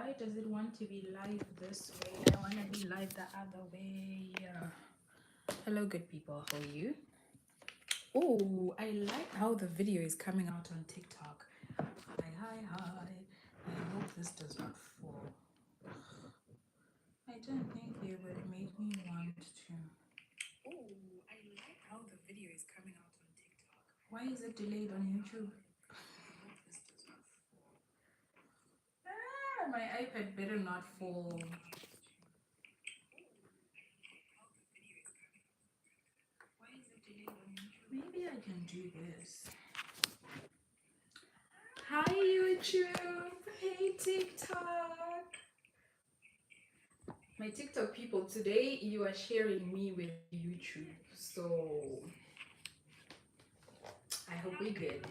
Why does it want to be live this way? I want to be live the other way. Hello, good people. How are you? Oh, I like how the video is coming out on TikTok. Hi, hi, hi. I hope this does not fall. I don't think they would make me want to. Oh, I like how the video is coming out on TikTok. Why is it delayed on YouTube? I hope this does not fall. My iPad better not fall. Maybe I can do this. Hi YouTube. Hey TikTok. My TikTok people, today you are sharing me with YouTube. So I hope we're good.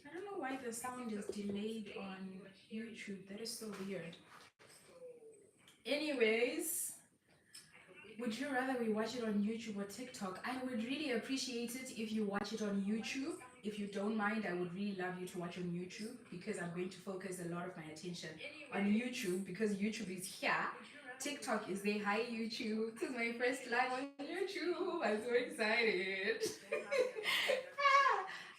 I don't know why the sound is delayed on YouTube. That is so weird. Anyways, would you rather we watch it on YouTube or TikTok? I would really appreciate it if you watch it on YouTube. If you don't mind, I would really love you to watch on YouTube because I'm going to focus a lot of my attention on YouTube because YouTube is here. TikTok is there. Hi YouTube. This is my first live on YouTube. I'm so excited.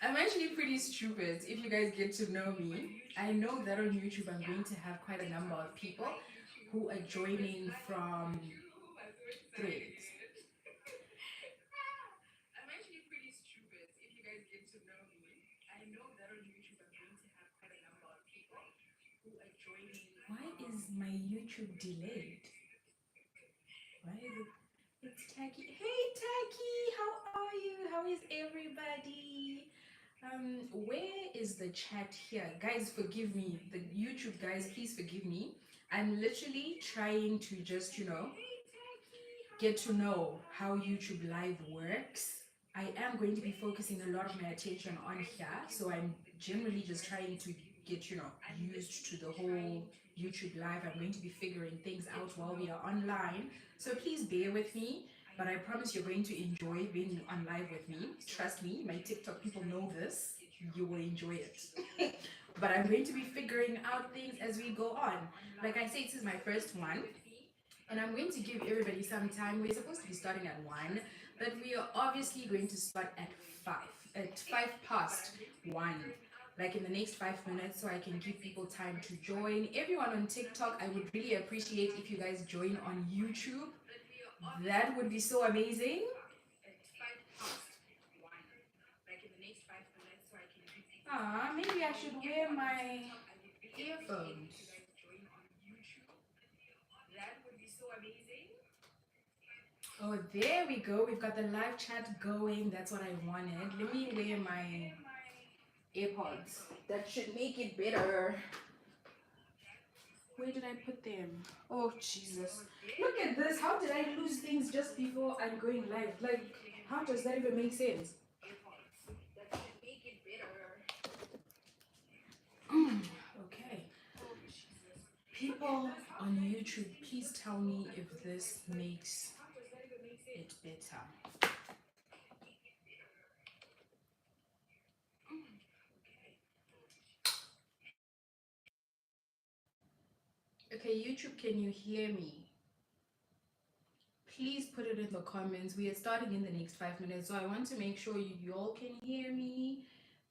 I'm actually pretty stupid if you guys get to know me. I know that on YouTube I'm going to have quite a number of people who are joining from threads. I'm actually pretty stupid if you guys get to know me. I know that on YouTube I'm going to have quite a number of people who are joining. Why is my YouTube delayed? Why is it? It's Tacky. Hey Tacky, how are you? How is everybody? Where is the chat here? Guys, forgive me. The YouTube guys, please forgive me. I'm literally trying to just, get to know how YouTube Live works. I am going to be focusing a lot of my attention on here, so I'm generally just trying to get, used to the whole YouTube Live. I'm going to be figuring things out while we are online, so please bear with me. But I promise you're going to enjoy being on live with me. Trust me, my TikTok people know this. You will enjoy it. But I'm going to be figuring out things as we go on. Like I said, this is my first one. And I'm going to give everybody some time. We're supposed to be starting at 1, but we are obviously going to start at 5, at 5 past 1, like in the next 5 minutes, so I can give people time to join. Everyone on TikTok, I would really appreciate if you guys join on YouTube. That would be so amazing. Ah, maybe I should wear my earphones. That would be so amazing. Oh, there we go. We've got the live chat going. That's what I wanted. Let me wear my AirPods. That should make it better. Where did I put them? Oh, Jesus. Look at this. How did I lose things just before I'm going live? Like, how does that even make sense? That should make it better. Okay. People on YouTube, please tell me if this makes it better. Okay, YouTube, can you hear me? Please put it in the comments. We are starting in the next 5 minutes, so I want to make sure you all can hear me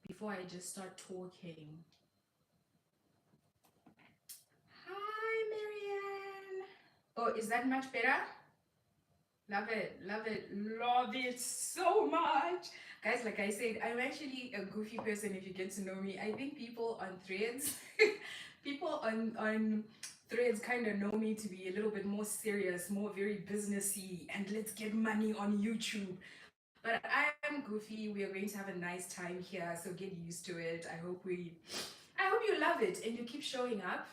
before I just start talking. Hi, Marianne. Oh, is that much better? Love it, love it so much. Guys, like I said, I'm actually a goofy person if you get to know me. I think people on threads, people on threads kind of know me to be a little bit more serious, more very businessy, and let's get money on YouTube. But I am goofy. We are going to have a nice time here, so get used to it. I hope you love it and you keep showing up.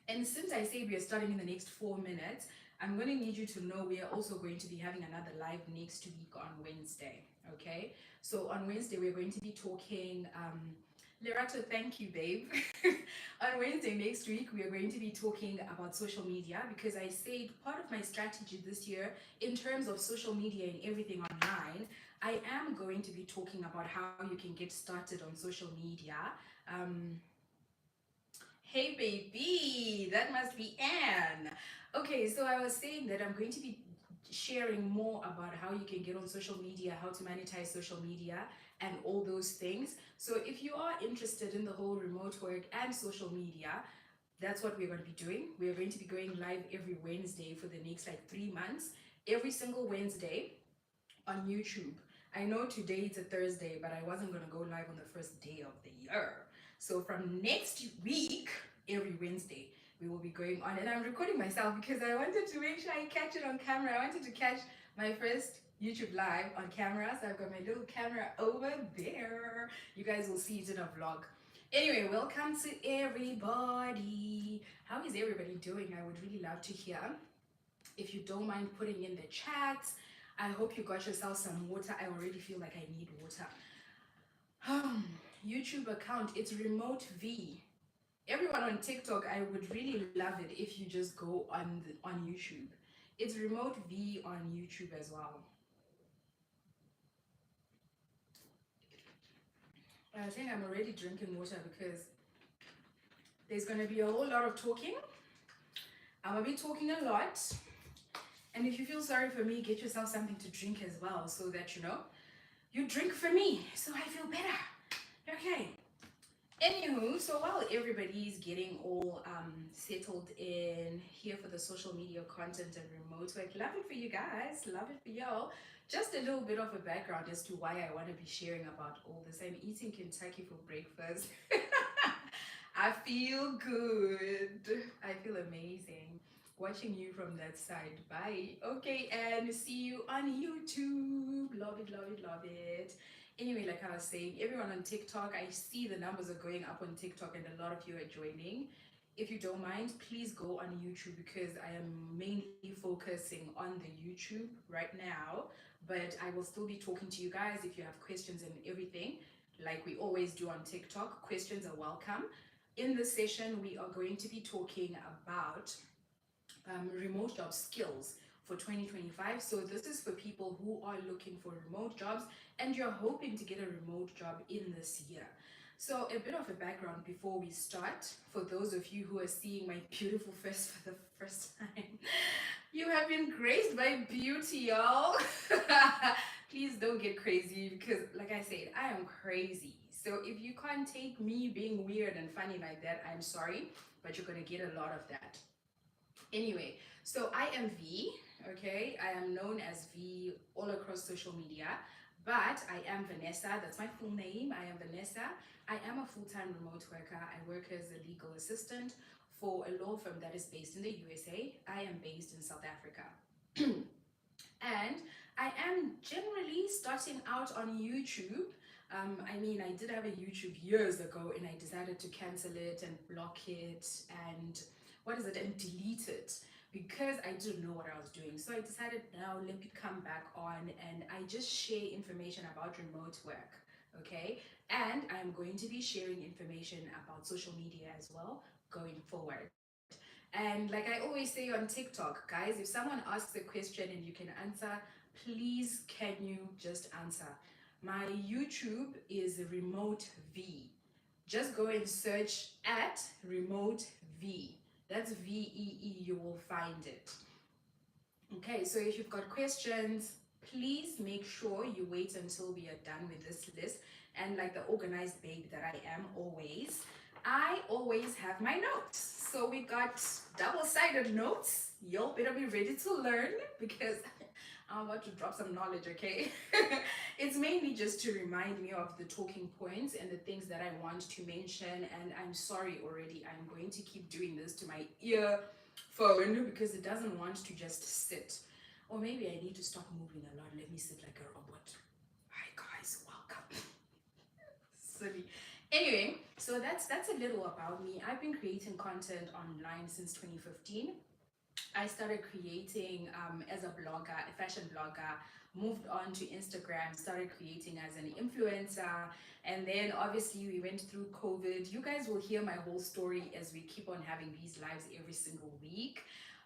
And since I say we are starting in the next 4 minutes, I'm going to need you to know we are also going to be having another live next week on Wednesday. Okay, so on Wednesday we're going to be talking. Lerato, thank you, babe. On Wednesday next week, we are going to be talking about social media because I said part of my strategy this year in terms of social media and everything online, I am going to be talking about how you can get started on social media. Um, hey baby, that must be Anne. Okay, so I was saying that I'm going to be sharing more about how you can get on social media, how to monetize social media, and all those things. So if you are interested in the whole remote work and social media, that's what we're going to be doing. We're going to be going live every Wednesday for the next like 3 months, every single Wednesday on YouTube. I know today it's a Thursday, but I wasn't going to go live on the first day of the year. So from next week, every Wednesday, we will be going on. And I'm recording myself because I wanted to make sure I catch it on camera. I wanted to catch my first YouTube live on camera. So I've got my little camera over there. You guys will see it in a vlog. Anyway, welcome to everybody. How is everybody doing? I would really love to hear. If you don't mind putting in the chat, I hope you got yourself some water. I already feel like I need water. YouTube account, it's Remote V. Everyone on TikTok, I would really love it if you just go on YouTube. It's Remote V on YouTube as well. I think I'm already drinking water because there's going to be a whole lot of talking. I'm going to be talking a lot. And if you feel sorry for me, get yourself something to drink as well so that, you drink for me so I feel better. Okay. Anywho, so while everybody's getting all settled in here for the social media content and remote work, love it for you guys, love it for y'all. Just a little bit of a background as to why I want to be sharing about all this. I'm eating Kentucky for breakfast. I feel good. I feel amazing. Watching you from that side. Bye. Okay, and see you on YouTube. Love it, love it, love it. Anyway, like I was saying, everyone on TikTok, I see the numbers are going up on TikTok and a lot of you are joining. If you don't mind, please go on YouTube because I am mainly focusing on the YouTube right now. But I will still be talking to you guys if you have questions and everything, like we always do on TikTok. Questions are welcome. In this session, we are going to be talking about remote job skills for 2025. So this is for people who are looking for remote jobs and you're hoping to get a remote job in this year. So a bit of a background before we start, for those of you who are seeing my beautiful face for the first time. You have been graced by beauty, y'all. Please don't get crazy because, like I said, I am crazy. So if you can't take me being weird and funny like that, I'm sorry, but you're going to get a lot of that. Anyway, so I am V, okay? I am known as V all across social media, but I am Vanessa. That's my full name. I am Vanessa. I am a full-time remote worker. I work as a legal assistant for a law firm that is based in the USA. I am based in South Africa. And I am generally starting out on YouTube. I did have a YouTube years ago and I decided to cancel it and block it and and delete it because I didn't know what I was doing. So I decided now let me come back on and I just share information about remote work, okay? And I'm going to be sharing information about social media as well going forward. And like I always say on TikTok, guys, if someone asks a question and you can answer, please can you just answer? My YouTube is Remote V. Just go and search at Remote V. That's VEE, you will find it. Okay, so if you've got questions, please make sure you wait until we are done with this list. And like the organized babe that I am I always have my notes. So we got double-sided notes. Y'all better be ready to learn because I'm about to drop some knowledge, okay? It's mainly just to remind me of the talking points and the things that I want to mention. And I'm sorry already, I'm going to keep doing this to my earphone because it doesn't want to just sit. Or maybe I need to stop moving a lot. Let me sit like a robot. Hi guys, welcome. Silly. Anyway, so that's a little about me. I've been creating content online since 2015. I started creating as a blogger, a fashion blogger, moved on to Instagram, started creating as an influencer, and then obviously we went through COVID. You guys will hear my whole story as we keep on having these lives every single week.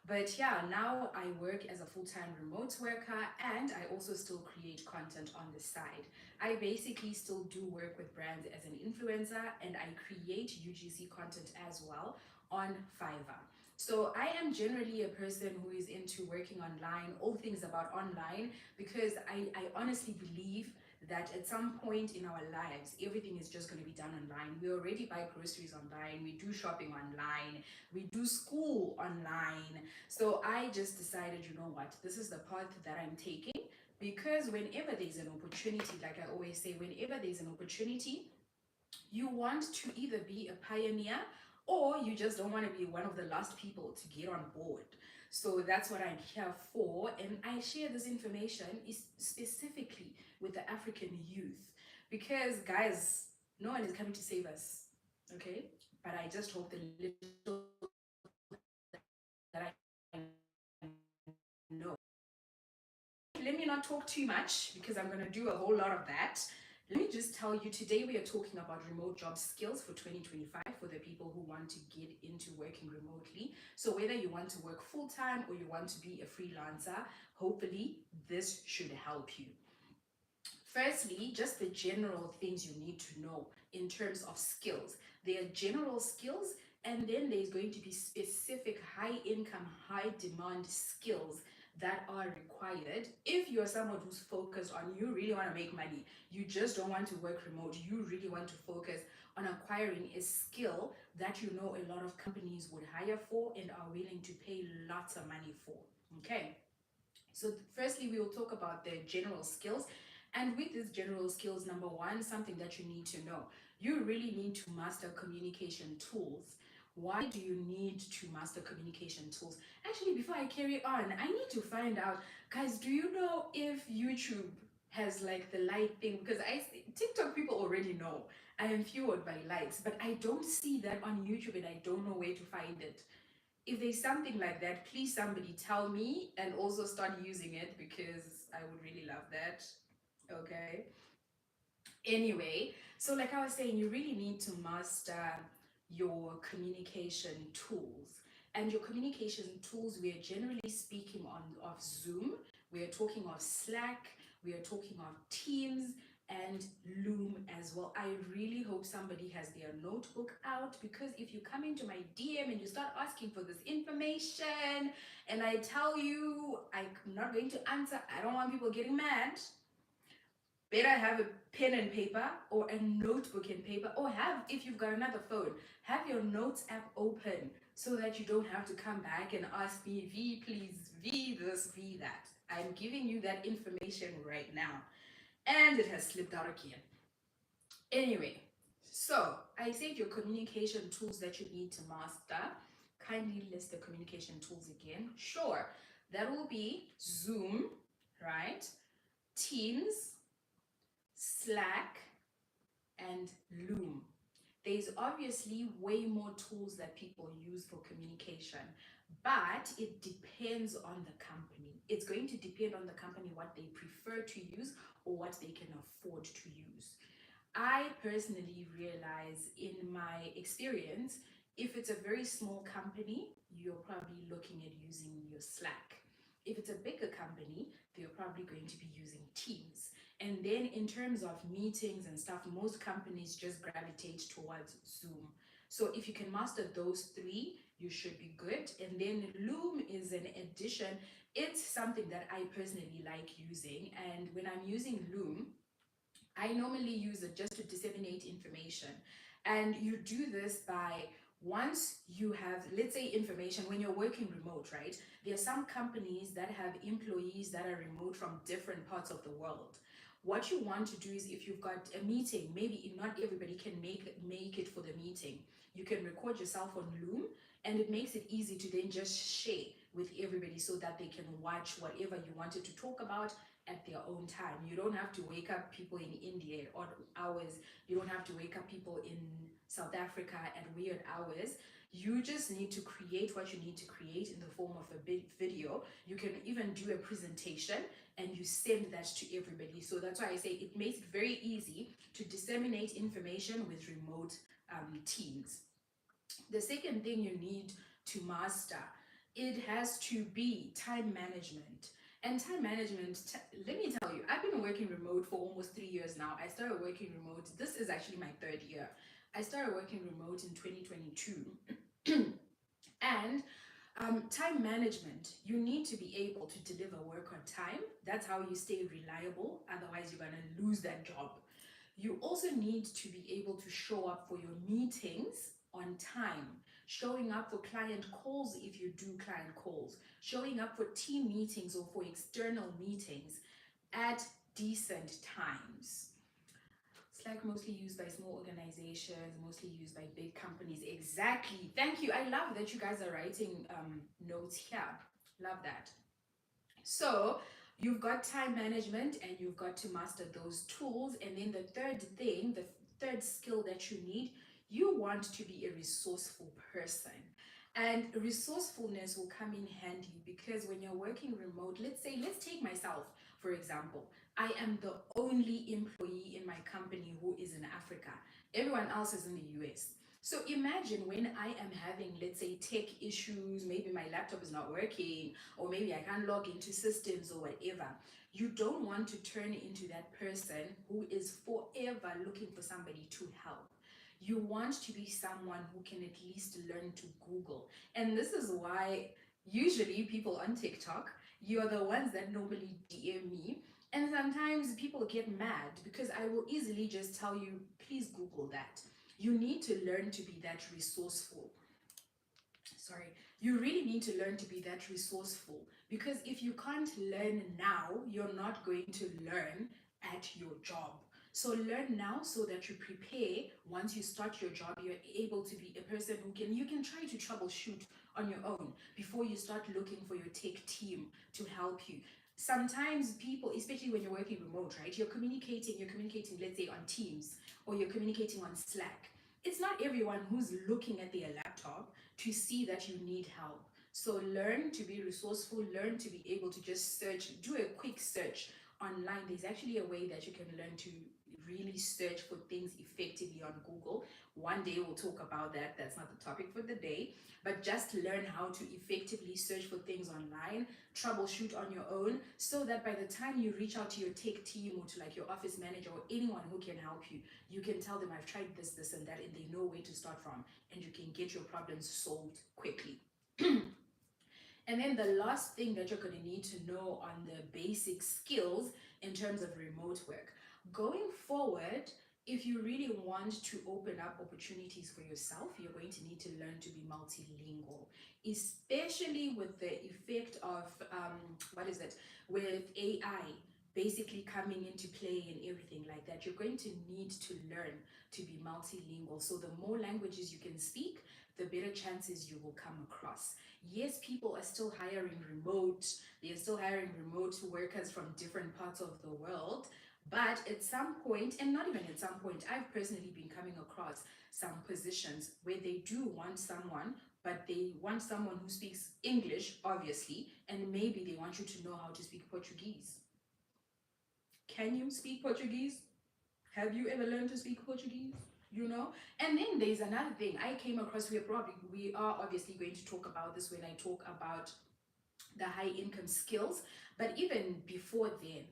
But yeah, now I work as a full-time remote worker and I also still create content on the side. I basically still do work with brands as an influencer and I create UGC content as well on Fiverr. So I am generally a person who is into working online, all things about online, because I honestly believe that at some point in our lives, everything is just going to be done online. We already buy groceries online, we do shopping online, we do school online. So I just decided, you know what, this is the path that I'm taking because whenever there's an opportunity, like I always say, whenever there's an opportunity, you want to either be a pioneer or you just don't want to be one of the last people to get on board. So that's what I'm here for. And I share this information is specifically with the African youth because, guys, no one is coming to save us. Okay? But I just hope the little that I know. Let me not talk too much because I'm going to do a whole lot of that. Let me just tell you today we are talking about remote job skills for 2025 for the people who want to get into working remotely. So whether you want to work full time or you want to be a freelancer, hopefully this should help you. Firstly, just the general things you need to know in terms of skills. There are general skills, and then there's going to be specific high income, high demand skills that are required if you're someone who's focused on you really want to make money, you just don't want to work remote, you really want to focus on acquiring a skill that you know a lot of companies would hire for and are willing to pay lots of money for. Okay. So firstly, we will talk about the general skills. And with these general skills, number one, something that you need to know, you really need to master communication tools. Why do you need to master communication tools? Actually, before I carry on, I need to find out, guys, do you know if YouTube has like the light thing? Because TikTok people already know I am fueled by lights, but I don't see that on YouTube and I don't know where to find it. If there's something like that, please somebody tell me and also start using it because I would really love that. Okay. Anyway, so like I was saying, you really need to master your communication tools. And your communication tools, we are generally speaking on of Zoom, we are talking of Slack, we are talking of Teams and Loom as well. I really hope somebody has their notebook out because if you come into my DM and you start asking for this information and I tell you I'm not going to answer, I don't want people getting mad. Better have a pen and paper or a notebook and paper, or have, if you've got another phone, have your notes app open so that you don't have to come back and ask me, V, please, V this, V that. I'm giving you that information right now. And it has slipped out again. Anyway, so I said your communication tools that you need to master. Kindly list the communication tools again. Sure, that will be Zoom, right? Teams, Slack, and Loom. There's obviously way more tools that people use for communication, but it depends on the company. It's going to depend on the company what they prefer to use or what they can afford to use. I personally realize in my experience, if it's a very small company, you're probably looking at using your Slack. If it's a bigger company, they're probably going to be using Teams. And then in terms of meetings and stuff, most companies just gravitate towards Zoom. So if you can master those three, you should be good. And then Loom is an addition. It's something that I personally like using. And when I'm using Loom, I normally use it just to disseminate information. And you do this by once you have, let's say, information when you're working remote, right? There are some companies that have employees that are remote from different parts of the world. What you want to do is if you've got a meeting, maybe not everybody can make it for the meeting. You can record yourself on Loom and it makes it easy to then just share with everybody so that they can watch whatever you wanted to talk about at their own time. You don't have to wake up people in India at odd hours. You don't have to wake up people in South Africa at weird hours. You just need to create what you need to create in the form of a big video. You can even do a presentation and you send that to everybody. So that's why I say it makes it very easy to disseminate information with remote teams. The second thing you need to master it has to be time management. And time management, let me tell you, I've been working remote for almost 3 years now. I started working remote. This is actually my third year. I started working remote in 2022. And time management, you need to be able to deliver work on time. That's how you stay reliable. Otherwise, you're going to lose that job. You also need to be able to show up for your meetings on time, showing up for client calls if you do client calls, showing up for team meetings or for external meetings at decent times. Slack mostly used by small organizations, mostly used by big companies. Exactly. Thank you. I love that you guys are writing notes here. Love that. So you've got time management and you've got to master those tools. And then the third thing, the third skill that you need, you want to be a resourceful person. And resourcefulness will come in handy because when you're working remote, let's take myself, for example. I am the only employee in my company who is in Africa. Everyone else is in the US. So imagine when I am having, let's say, tech issues, maybe my laptop is not working, or maybe I can't log into systems or whatever. You don't want to turn into that person who is forever looking for somebody to help. You want to be someone who can at least learn to Google. And this is why usually people on TikTok, you're the ones that normally DM me. And sometimes people get mad because I will easily just tell you, please Google that. You need to learn to be that resourceful. Sorry, you really need to learn to be that resourceful because if you can't learn now, you're not going to learn at your job. So learn now so that you prepare. Once you start your job, you're able to be a person who you can try to troubleshoot on your own before you start looking for your tech team to help you. Sometimes people, especially when you're working remote, right, you're communicating, let's say on Teams, or you're communicating on Slack. It's not everyone who's looking at their laptop to see that you need help. So learn to be resourceful, learn to be able to just search, do a quick search online. There's actually a way that you can learn to really search for things effectively on Google. One day we'll talk about that. That's not the topic for the day, but just learn how to effectively search for things online, troubleshoot on your own, so that by the time you reach out to your tech team or to like your office manager or anyone who can help you, you can tell them I've tried this and that, and they know where to start from, and you can get your problems solved quickly. And then the last thing that you're going to need to know on the basic skills in terms of remote work. Going forward, if you really want to open up opportunities for yourself, you're going to need to learn to be multilingual, especially with the effect of, with AI basically coming into play and everything like that. You're going to need to learn to be multilingual. So the more languages you can speak, the better chances you will come across. Yes, people are still hiring remote, they're still hiring remote workers from different parts of the world. But at some point, and not even at some point, I've personally been coming across some positions where they do want someone, but they want someone who speaks English, obviously, and maybe they want you to know how to speak Portuguese. Can you speak Portuguese? Have you ever learned to speak Portuguese? You know? And then there's another thing I came across. We are obviously going to talk about this when I talk about the high income skills. But even before then,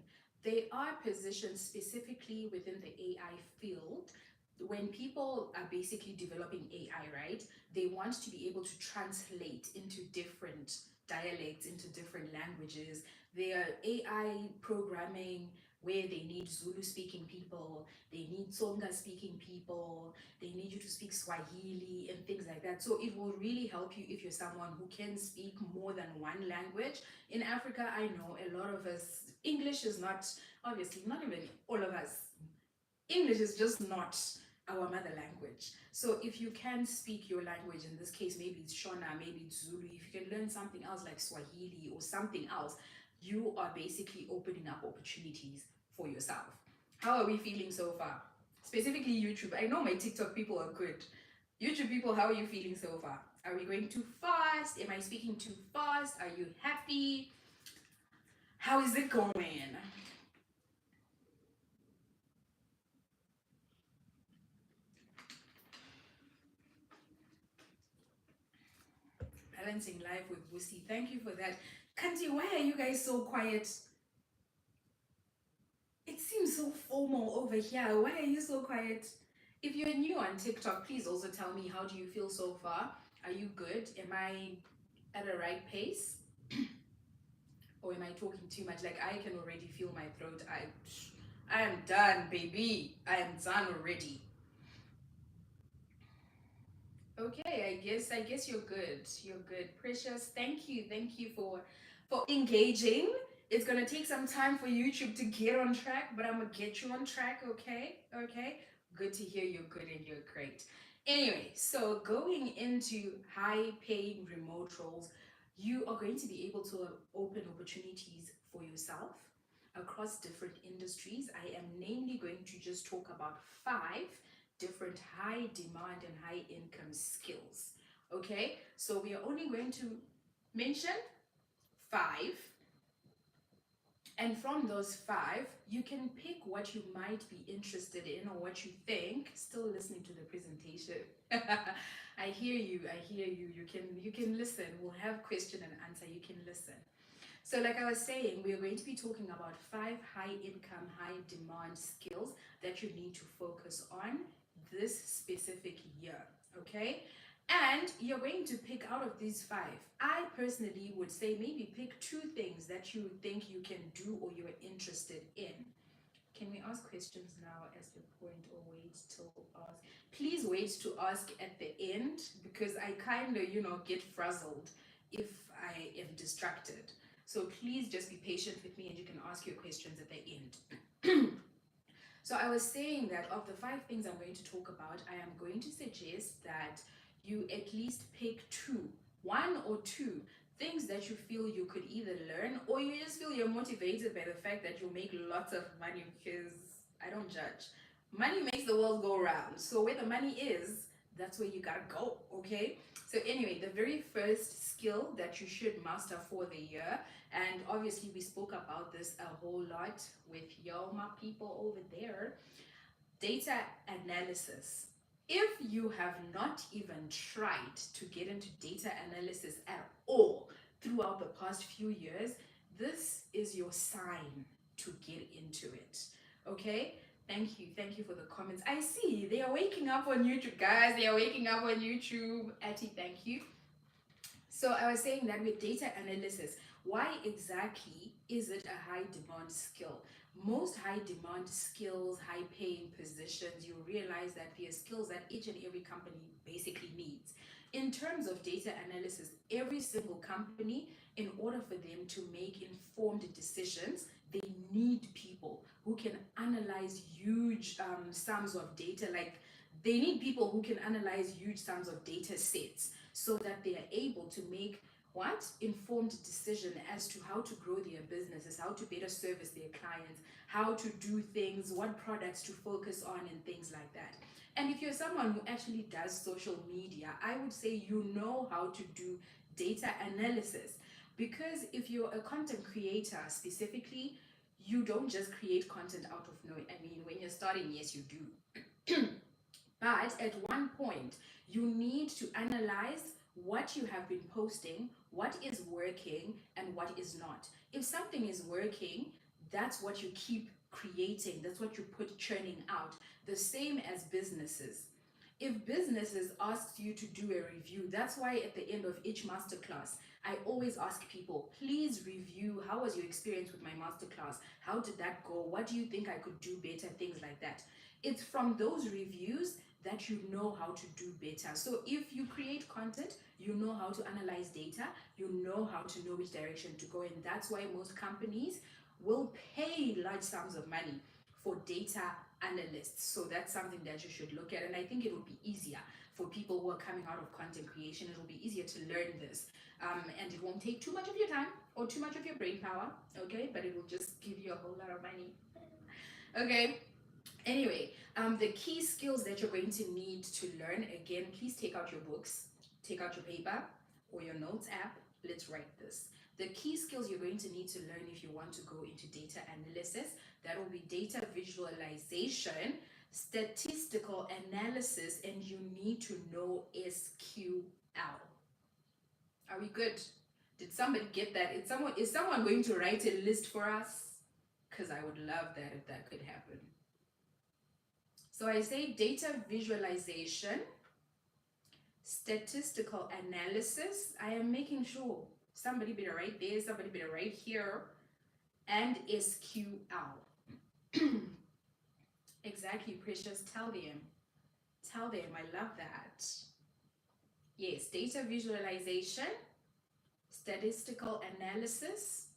there are positions specifically within the AI field. When people are basically developing AI, right, they want to be able to translate into different dialects, into different languages. There are AI programming where they need Zulu speaking people, they need Tsonga speaking people, they need you to speak Swahili and things like that. So it will really help you if you're someone who can speak more than one language. In Africa, I know a lot of us, English is not, obviously, not even all of us, English is just not our mother language. So if you can speak your language, in this case, maybe it's Shona, maybe it's Zulu, if you can learn something else like Swahili or something else, you are basically opening up opportunities for yourself. How are we feeling so far? Specifically YouTube. I know my TikTok people are good. YouTube people, how are you feeling so far? Are we going too fast? Am I speaking too fast? Are you happy? How is it going? balancing life with Busi. Thank you for that. Kanti, why are you guys so quiet? It seems so formal over here. Why are you so quiet? If you're new on TikTok, please also tell me, how do you feel so far? Are you good? Am I at a right pace? Or am I talking too much? Like, I can already feel my throat. I am done, baby. I am done already. Okay, I guess you're good. You're good. Precious, thank you for engaging. It's gonna take some time for YouTube to get on track, but I'm gonna get you on track, okay? Okay. Good to hear you're good and you're great. Anyway, so going into high paying remote roles, you are going to be able to open opportunities for yourself across different industries. I am namely going to just talk about five different high demand and high income skills. Okay, so we are only going to mention five, and from those five, you can pick what you might be interested in or what you think. Still listening to the presentation. I hear you, I hear you. You can listen. We'll have question and answer. You can listen. So, like I was saying, we are going to be talking about five high income, high demand skills that you need to focus on this specific year. Okay? And you're going to pick out of these five. I personally would say maybe pick two things that you think you can do or you're interested in. Can we ask questions now as the point, or wait till ask? Please wait to ask at the end, because I kind of, get frazzled if I am distracted. So please just be patient with me and you can ask your questions at the end. So I was saying that of the five things I'm going to talk about, I am going to suggest that you at least pick two, one or two things that you feel you could either learn, or you just feel you're motivated by the fact that you'll make lots of money, because I don't judge. Money makes the world go round. So where the money is, that's where you gotta go, okay? So anyway, the very first skill that you should master for the year, and obviously we spoke about this a whole lot with y'all, my people over there, data analysis. If you have not even tried to get into data analysis at all throughout the past few years, this is your sign to get into it. Okay? Thank you for the comments. I see they are waking up on YouTube, guys. They are waking up on YouTube. Atty, thank you. So I was saying that with data analysis, why exactly is it a high demand skill? Most high demand skills, high paying positions, you realize that they are skills that each and every company basically needs. In terms of data analysis, every single company, in order for them to make informed decisions, they need people who can analyze huge sums of data. Like, they need people who can analyze huge sums of data sets so that they are able to make what informed decision as to how to grow their businesses, how to better service their clients, how to do things, what products to focus on, and things like that. And if you're someone who actually does social media, I would say you know how to do data analysis, because if you're a content creator specifically, you don't just create content out of nowhere. I mean, when you're starting, yes, you do. But at one point, you need to analyze what you have been posting, what is working, and what is not. If something is working, that's what you keep creating, that's what you put churning out. The same as businesses. If businesses ask you to do a review, that's why at the end of each masterclass, I always ask people, please review, how was your experience with my masterclass? How did that go? What do you think I could do better? Things like that. It's from those reviews that you know how to do better. So if you create content, you know how to analyze data, you know how to know which direction to go. And that's why most companies will pay large sums of money for data analysts. So that's something that you should look at. And I think it will be easier for people who are coming out of content creation. It will be easier to learn this. And it won't take too much of your time or too much of your brain power, okay? But it will just give you a whole lot of money. Okay. Anyway, the key skills that you're going to need to learn, again, please take out your books, take out your paper or your notes app. Let's write this. The key skills you're going to need to learn if you want to go into data analysis, that will be data visualization, statistical analysis, and you need to know SQL. Are we good? Did somebody get that? Is someone going to write a list for us? Because I would love that if that could happen. So I say data visualization, statistical analysis. I am making sure somebody better write there, somebody better write here, and SQL. Exactly, Precious. Tell them. Tell them. I love that. Yes, data visualization, statistical analysis,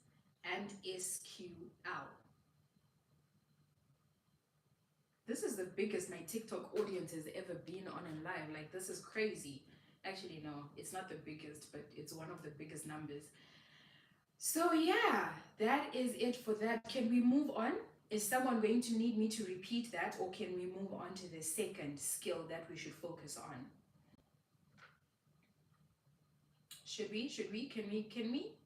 and SQL. This is the biggest my TikTok audience has ever been on in live. Like, this is crazy. Actually, no, it's not the biggest, but it's one of the biggest numbers. So, yeah, that is it for that. Can we move on? Is someone going to need me to repeat that, or can we move on to the second skill that we should focus on? Should we? Should we? Can we? Can we?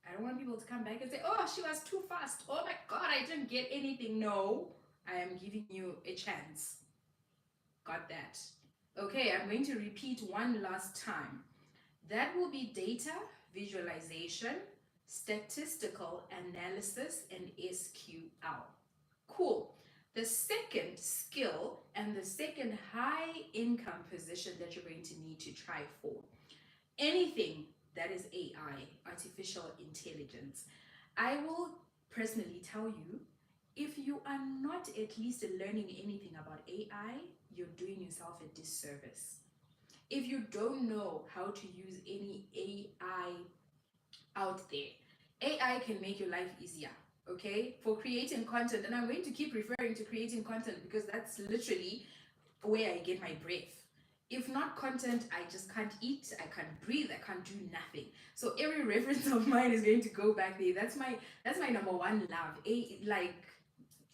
I don't want people to come back and say, oh, she was too fast. Oh my God, I didn't get anything. No, I am giving you a chance. Got that? Okay, I'm going to repeat one last time. That will be data visualization, statistical analysis, and SQL. Cool. The second skill and the second high income position that you're going to need to try for, anything that is AI, artificial intelligence. I will personally tell you, if you are not at least learning anything about AI, you're doing yourself a disservice. If you don't know how to use any AI out there, AI can make your life easier, okay? For creating content, and I'm going to keep referring to creating content because that's literally where I get my breath. If not content, I just can't eat, I can't breathe, I can't do nothing. So every reference of mine is going to go back there. That's my number one love. Like,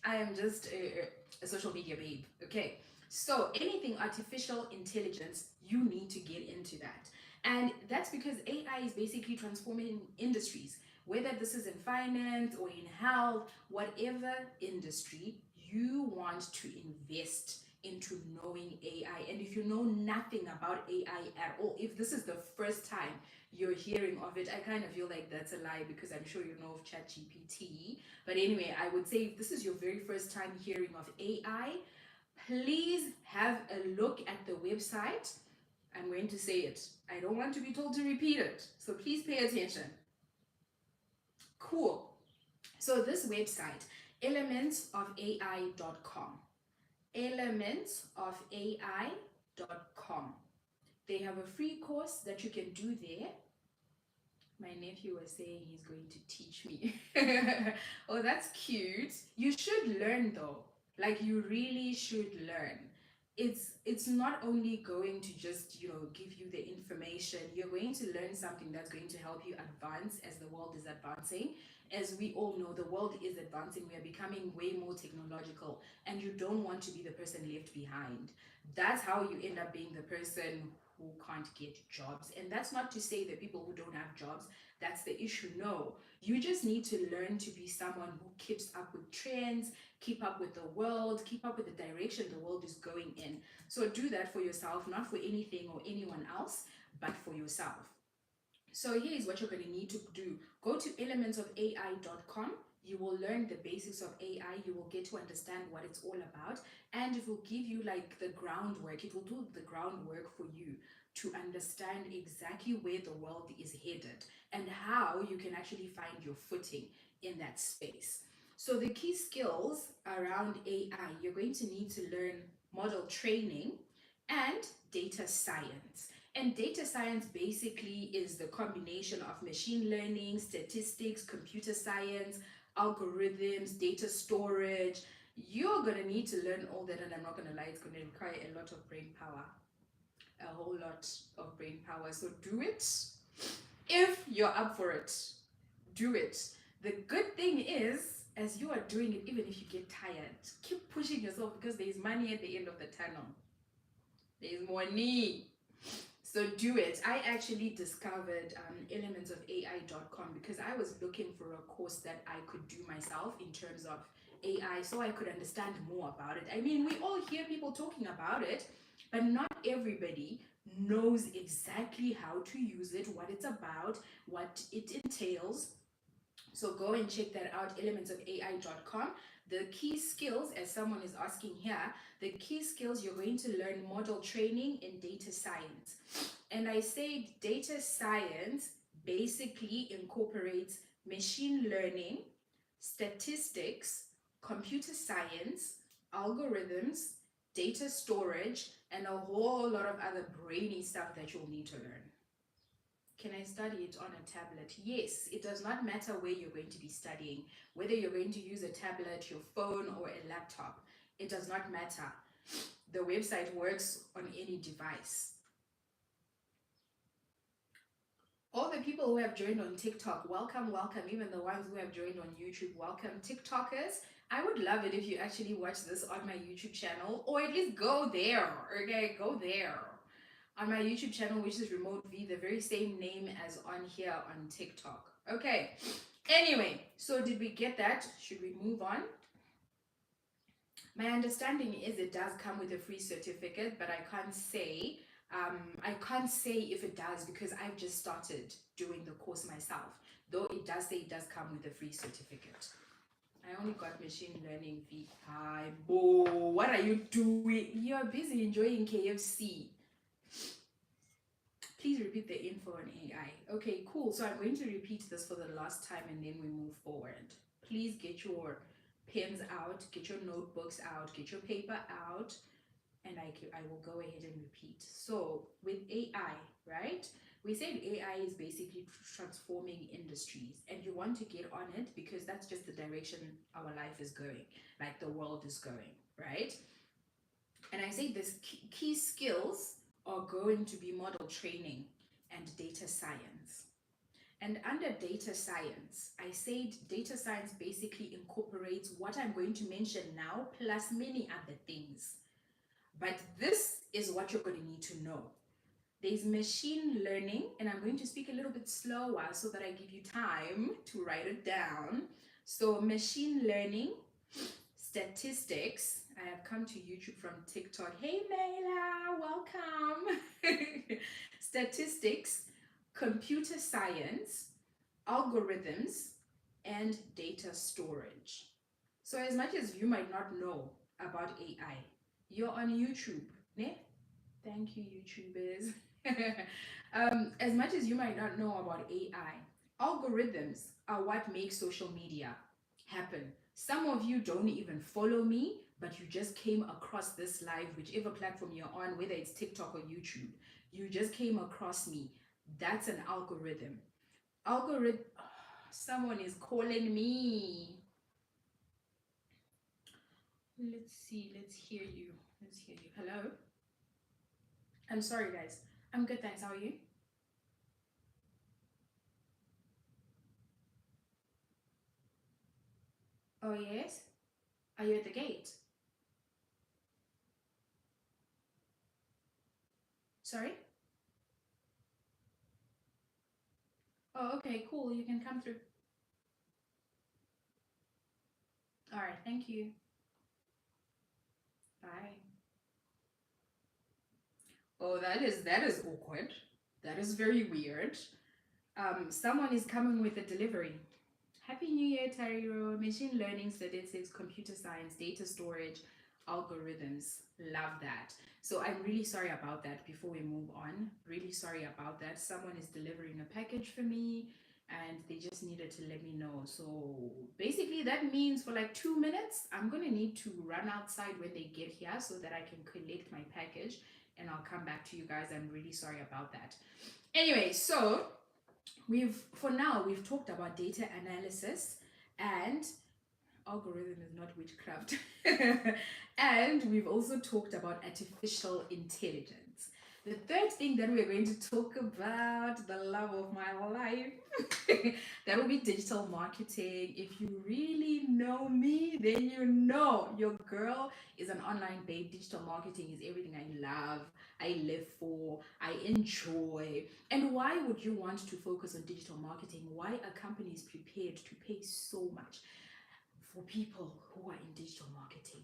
I am just a social media babe. Okay. So anything artificial intelligence, you need to get into that. And that's because AI is basically transforming industries, whether this is in finance or in health, whatever industry you want to invest into knowing AI. And if you know nothing about AI at all, if this is the first time you're hearing of it, I kind of feel like that's a lie because I'm sure you know of ChatGPT. But anyway, I would say if this is your very first time hearing of AI, please have a look at the website. I'm going to say it. I don't want to be told to repeat it. So please pay attention. Cool. So this website, elementsofai.com. Elementsofai.com. They have a free course that you can do there. My nephew was saying he's going to teach me. Oh, that's cute. You should learn though. Like, you really should learn. It's not only going to just, give you the information. You're going to learn something that's going to help you advance as the world is advancing. As we all know, the world is advancing. We are becoming way more technological, and you don't want to be the person left behind. That's how you end up being the person who can't get jobs. And that's not to say that people who don't have jobs, that's the issue. No, you just need to learn to be someone who keeps up with trends, keep up with the world, keep up with the direction the world is going in. So do that for yourself, not for anything or anyone else, but for yourself. So here's what you're going to need to do. Go to elementsofai.com. You will learn the basics of AI. You will get to understand what it's all about. And it will give you like the groundwork. It will do the groundwork for you to understand exactly where the world is headed and how you can actually find your footing in that space. So the key skills around AI, you're going to need to learn model training and data science. And data science basically is the combination of machine learning, statistics, computer science, algorithms, data storage. You're going to need to learn all that, and I'm not going to lie, it's going to require a lot of brain power. A whole lot of brain power. So do it. If you're up for it, do it. The good thing is, as you are doing it, even if you get tired, keep pushing yourself because there is money at the end of the tunnel. There is money. So do it. I actually discovered elementsofai.com because I was looking for a course that I could do myself in terms of AI so I could understand more about it. I mean, we all hear people talking about it, but not everybody knows exactly how to use it, what it's about, what it entails. So go and check that out, elementsofai.com. The key skills, as someone is asking here, the key skills you're going to learn: model training and data science. And I say data science basically incorporates machine learning, statistics, computer science, algorithms, data storage, and a whole lot of other brainy stuff that you'll need to learn. Can I study it on a tablet? Yes, it does not matter where you're going to be studying, whether you're going to use a tablet, your phone, or a laptop. It does not matter. The website works on any device. All the people who have joined on TikTok, welcome, welcome. Even the ones who have joined on YouTube, welcome. TikTokers, I would love it if you actually watch this on my YouTube channel, or at least go there, okay? Go there. On my YouTube channel, which is Remote V, the very same name as on here on TikTok. Okay. Anyway, so did we get that? Should we move on? My understanding is it does come with a free certificate, but I can't say if it does because I've just started doing the course myself. Though it does say it does come with a free certificate. I only got machine learning V. Hi, Bo, what are you doing? You're busy enjoying KFC. Please repeat the info on AI. Okay, cool. So I'm going to repeat this for the last time and then we move forward. Please get your pens out, get your notebooks out, get your paper out, and I will go ahead and repeat. So with AI, right? We said AI is basically transforming industries, and you want to get on it because that's just the direction our life is going, like the world is going, right? And I say this key skills are going to be model training and data science. And under data science, I said data science basically incorporates what I'm going to mention now, plus many other things. But this is what you're going to need to know. There's machine learning, and I'm going to speak a little bit slower so that I give you time to write it down. So machine learning, statistics. I have come to YouTube from TikTok. Hey Mayla, welcome. Statistics, computer science, algorithms, and data storage. So as much as you might not know about AI, you're on YouTube, ne? Thank you, YouTubers. As much as you might not know about AI, algorithms are what make social media happen. Some of you don't even follow me, but you just came across this live, whichever platform you're on, whether it's TikTok or YouTube. You just came across me. That's an algorithm. Algorithm. Someone is calling me. Let's see. Let's hear you. Let's hear you. Hello. I'm sorry, guys. I'm good, thanks. How are you? Oh, yes? Are you at the gate? Sorry? Oh, okay, cool. You can come through. All right, thank you. Bye. Oh, that is awkward. That is very weird. Someone is coming with a delivery. Happy New Year, Tariro. Machine learning, statistics, computer science, data storage, algorithms. Love that. So I'm really sorry about that before we move on. Really sorry about that. Someone is delivering a package for me and they just needed to let me know. So basically that means for like 2 minutes, I'm going to need to run outside when they get here so that I can collect my package and I'll come back to you guys. I'm really sorry about that. Anyway, so we've talked about data analysis and algorithm is not witchcraft. And we've also talked about artificial intelligence. The third thing that we're going to talk about, the love of my life, that will be digital marketing. If you really know me, then you know your girl is an online babe. Digital marketing is everything I love, I live for, I enjoy. And why would you want to focus on digital marketing? Why are companies prepared to pay so much for people who are in digital marketing?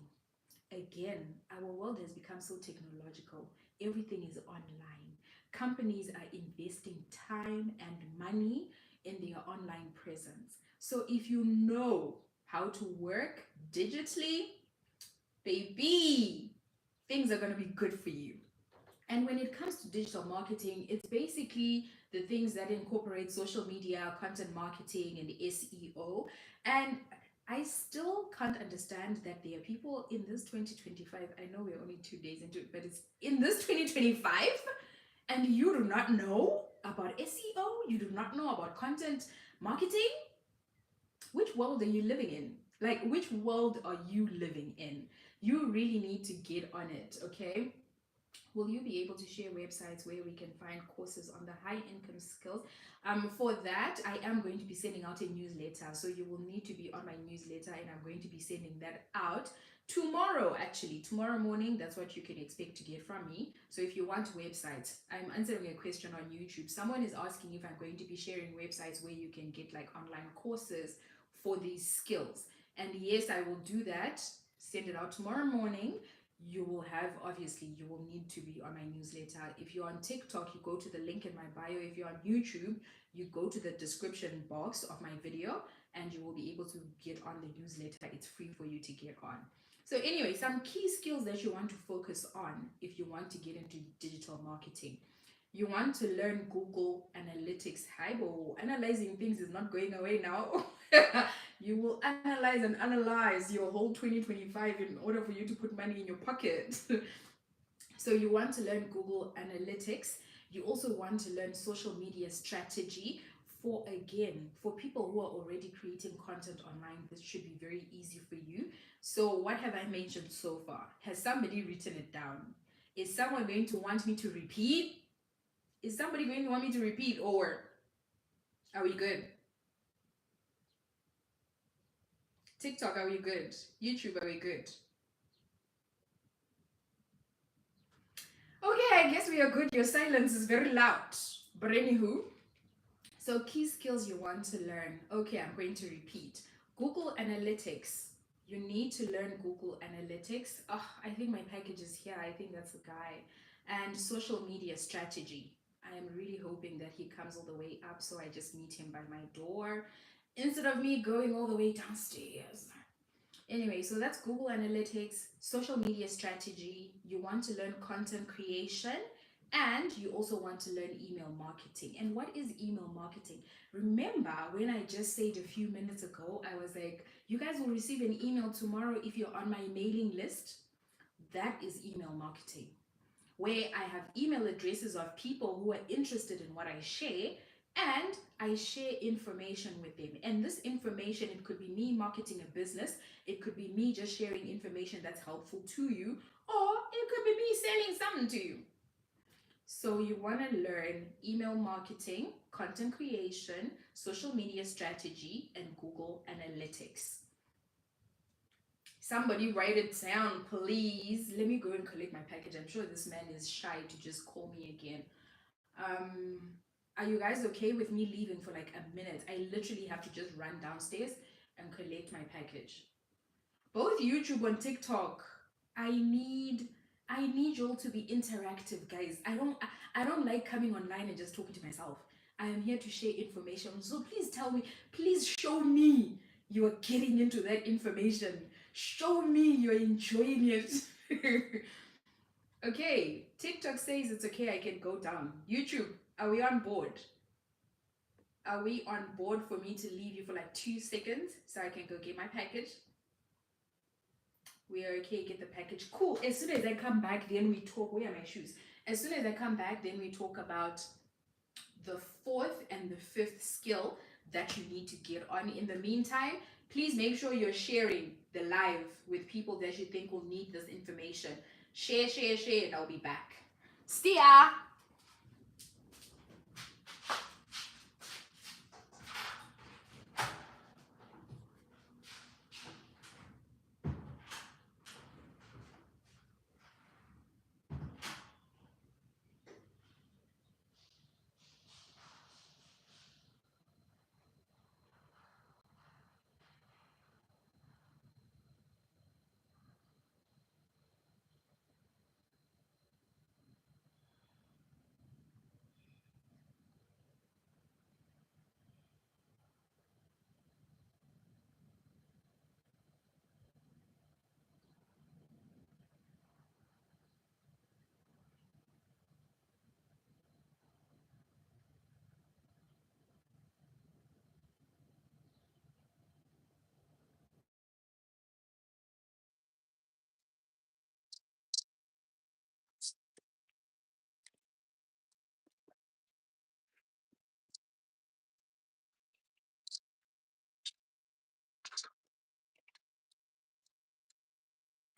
Again, our world has become so technological. Everything is online. companies are investing time and money in their online presence. So if you know how to work digitally, baby, things are going to be good for you. And when it comes to digital marketing, it's basically the things that incorporate social media, content marketing, and SEO. And I still can't understand that there are people in this 2025. I know we're only 2 days into it, but it's in this 2025, and you do not know about SEO, you do not know about content marketing. Which world are you living in? Like, which world are you living in? You really need to get on it, okay? Will you be able to share websites where we can find courses on the high income skills? For that, I am going to be sending out a newsletter. So you will need to be on my newsletter, and I'm going to be sending that out tomorrow, actually. Tomorrow morning, that's what you can expect to get from me. So if you want websites, I'm answering a question on YouTube. Someone is asking if I'm going to be sharing websites where you can get like online courses for these skills. And yes, I will do that. Send it out tomorrow morning. You will have, obviously, you will need to be on my newsletter. If you're on TikTok, you go to the link in my bio. If you're on YouTube, you go to the description box of my video, and you will be able to get on the newsletter. It's free for you to get on. So anyway, some key skills that you want to focus on if you want to get into digital marketing. You want to learn Google Analytics. Hybo, analyzing things is not going away now. You will analyze and analyze your whole 2025 in order for you to put money in your pocket. So you want to learn Google Analytics. You also want to learn social media strategy. For people who are already creating content online, this should be very easy for you. So what have I mentioned so far? Has somebody written it down? Is someone going to want me to repeat? Is somebody going to want me to repeat, or are we good? TikTok, are we good? YouTube, are we good? Okay, I guess we are good. Your silence is very loud. But anywho, so key skills you want to learn. Okay, I'm going to repeat. Google Analytics. You need to learn Google Analytics. Oh, I think my package is here. I think that's the guy. And social media strategy. I am really hoping that he comes all the way up, so I just meet him by my door instead of me going all the way downstairs. Anyway, so that's Google Analytics, social media strategy. You want to learn content creation, and you also want to learn email marketing. And what is email marketing? Remember when I just said a few minutes ago, I was like, you guys will receive an email tomorrow if you're on my mailing list? That is email marketing, where I have email addresses of people who are interested in what I share, and I share information with them. And this information, it could be me marketing a business, it could be me just sharing information that's helpful to you, or it could be me selling something to you. So you want to learn email marketing, content creation, social media strategy, and Google Analytics. Somebody write it down, please. Let me go and collect my package. I'm sure this man is shy to just call me again. Are you guys okay with me leaving for like a minute? I literally have to just run downstairs and collect my package. Both YouTube and TikTok, I need y'all to be interactive, guys. I don't like coming online and just talking to myself. I am here to share information. So please tell me, please show me you're getting into that information. Show me you're enjoying it. Okay, TikTok says it's okay, I can go down. YouTube, are we on board? Are we on board for me to leave you for like 2 seconds so I can go get my package? We are okay, get the package. Cool. As soon as I come back, then we talk. Where are my shoes? As soon as I come back, then we talk about the 4th and the 5th skill that you need to get on. In the meantime, please make sure you're sharing the live with people that you think will need this information. Share, share, share, and I'll be back. See ya!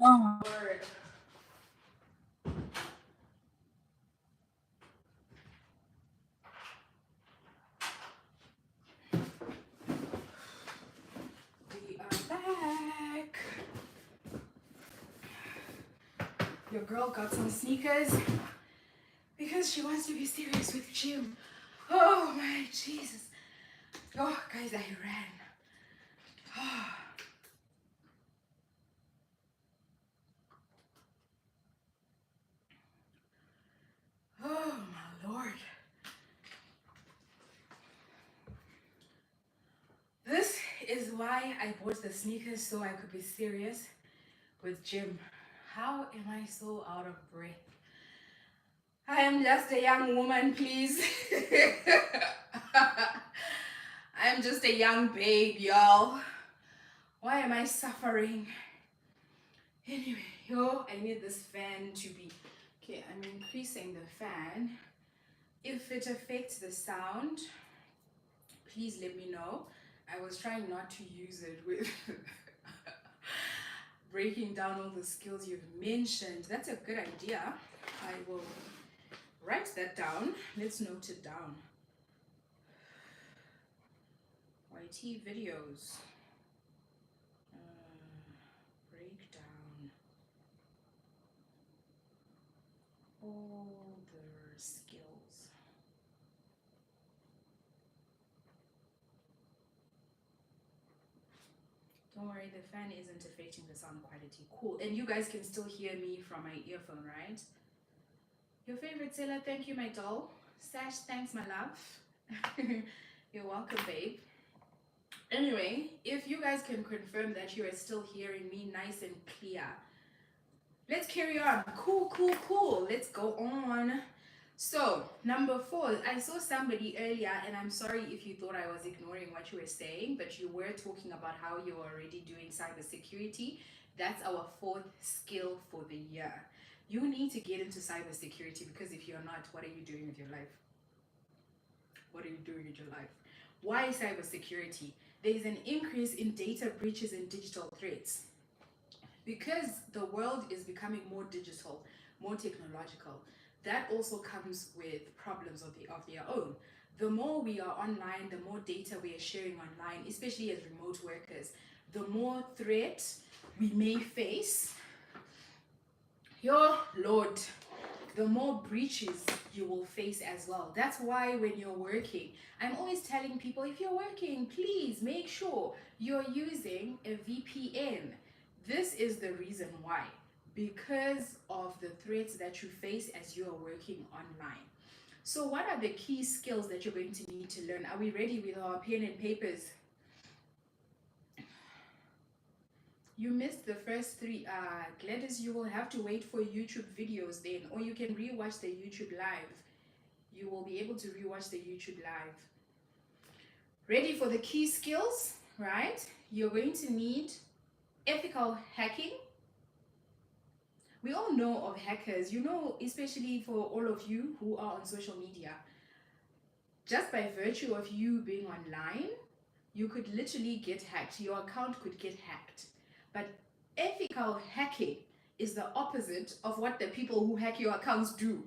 Oh my word. We are back. Your girl got some sneakers because she wants to be serious with gym. Oh my Jesus. Oh, guys, I ran. Oh. Oh my Lord. This is why I bought the sneakers, so I could be serious with gym. How am I so out of breath? I am just a young woman, please. I'm just a young babe, y'all. Why am I suffering? Anyway, I need this fan to be... Okay, I'm increasing the fan. If it affects the sound, please let me know. I was trying not to use it with breaking down all the skills you've mentioned. That's a good idea. I will write that down. Let's note it down. YT videos. Breakdown. All the skills. Don't worry, the fan isn't affecting the sound quality. Cool. And you guys can still hear me from my earphone, right? Your favorite seller, thank you, my doll. Sash, thanks, my love. You're welcome, babe. Anyway, if you guys can confirm that you are still hearing me nice and clear, let's carry on. Cool, cool, cool. Let's go on. So, number 4, I saw somebody earlier, and I'm sorry if you thought I was ignoring what you were saying, but you were talking about how you're already doing cybersecurity. That's our 4th skill for the year. You need to get into cybersecurity, because if you're not, what are you doing with your life? What are you doing with your life? Why cybersecurity? There is an increase in data breaches and digital threats. Because the world is becoming more digital, more technological, that also comes with problems of their own. The more we are online, the more data we are sharing online, especially as remote workers, the more threat we may face. Your Lord, the more breaches you will face as well. That's why when you're working, I'm always telling people, if you're working, please make sure you're using a VPN. This is the reason why, because of the threats that you face as you are working online. So what are the key skills that you're going to need to learn? Are we ready with our pen and papers? You missed the first 3. Gladys, you will have to wait for YouTube videos then, or you can rewatch the YouTube live. You will be able to rewatch the YouTube live. Ready for the key skills, right? You're going to need ethical hacking. We all know of hackers, especially for all of you who are on social media. Just by virtue of you being online, you could literally get hacked. Your account could get hacked. But ethical hacking is the opposite of what the people who hack your accounts do.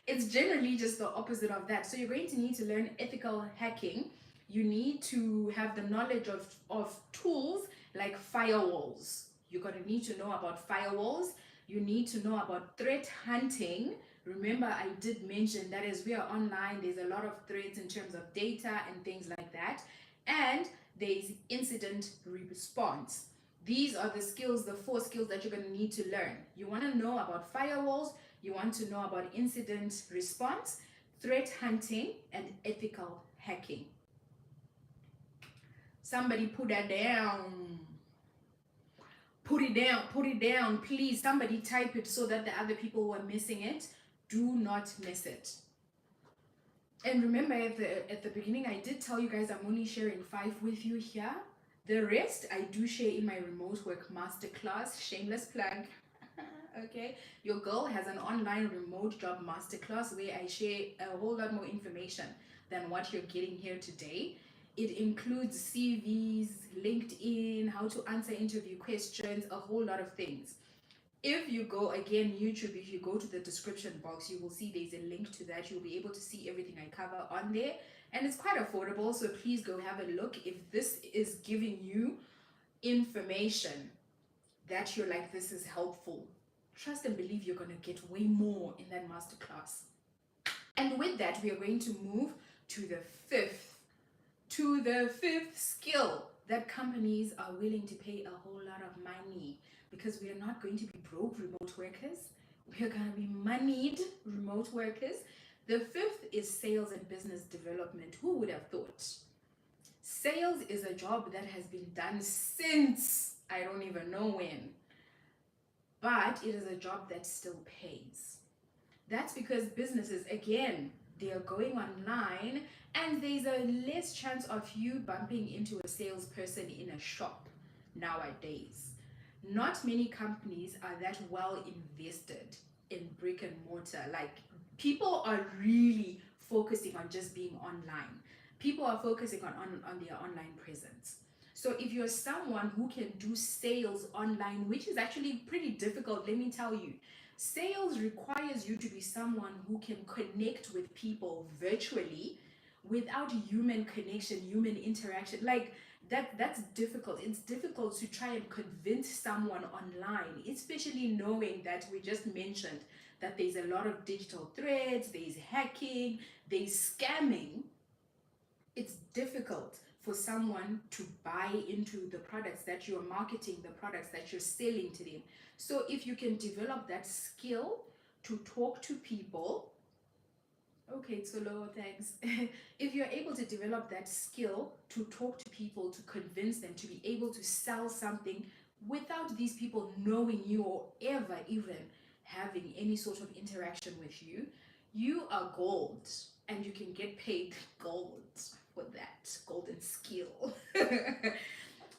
It's generally just the opposite of that. So you're going to need to learn ethical hacking. You need to have the knowledge of tools like firewalls. You're going to need to know about firewalls. You need to know about threat hunting. Remember, I did mention that as we are online, there's a lot of threats in terms of data and things like that. And there's incident response. These are the skills, the 4 skills that you're going to need to learn. You want to know about firewalls, you want to know about incident response, threat hunting, and ethical hacking. Somebody put that down. Put it down, please. Somebody type it so that the other people who are missing it do not miss it. And remember, at the beginning, I did tell you guys I'm only sharing 5 with you here. The rest I do share in my remote work masterclass. Shameless plug. Okay, your girl has an online remote job masterclass where I share a whole lot more information than what you're getting here today. It includes CVs, LinkedIn, how to answer interview questions, a whole lot of things. If you go again, YouTube, if you go to the description box, you will see there's a link to that. You'll be able to see everything I cover on there. And it's quite affordable, so please go have a look. If this is giving you information that you're like, this is helpful, trust and believe you're going to get way more in that masterclass. And with that, we are going to move to the fifth skill that companies are willing to pay a whole lot of money, because we are not going to be broke remote workers. We are going to be moneyed remote workers. The fifth is sales and business development. Who would have thought? Sales is a job that has been done since I don't even know when, but it is a job that still pays. That's because businesses, again, they are going online, and there's a less chance of you bumping into a salesperson in a shop nowadays. Not many companies are that well invested in brick and mortar. Like, people are really focusing on just being online. People are focusing on their online presence. So if you're someone who can do sales online, which is actually pretty difficult, let me tell you, sales requires you to be someone who can connect with people virtually without human connection, human interaction. Like, that's difficult. It's difficult to try and convince someone online, especially knowing that we just mentioned that there's a lot of digital threats, there's hacking, there's scamming. It's difficult for someone to buy into the products that you're marketing, the products that you're selling to them. So if you can develop that skill to talk to people, okay, it's so low, thanks. If you're able to develop that skill to talk to people, to convince them, to be able to sell something without these people knowing you or ever even having any sort of interaction with you, you are gold, and you can get paid gold for that golden skill.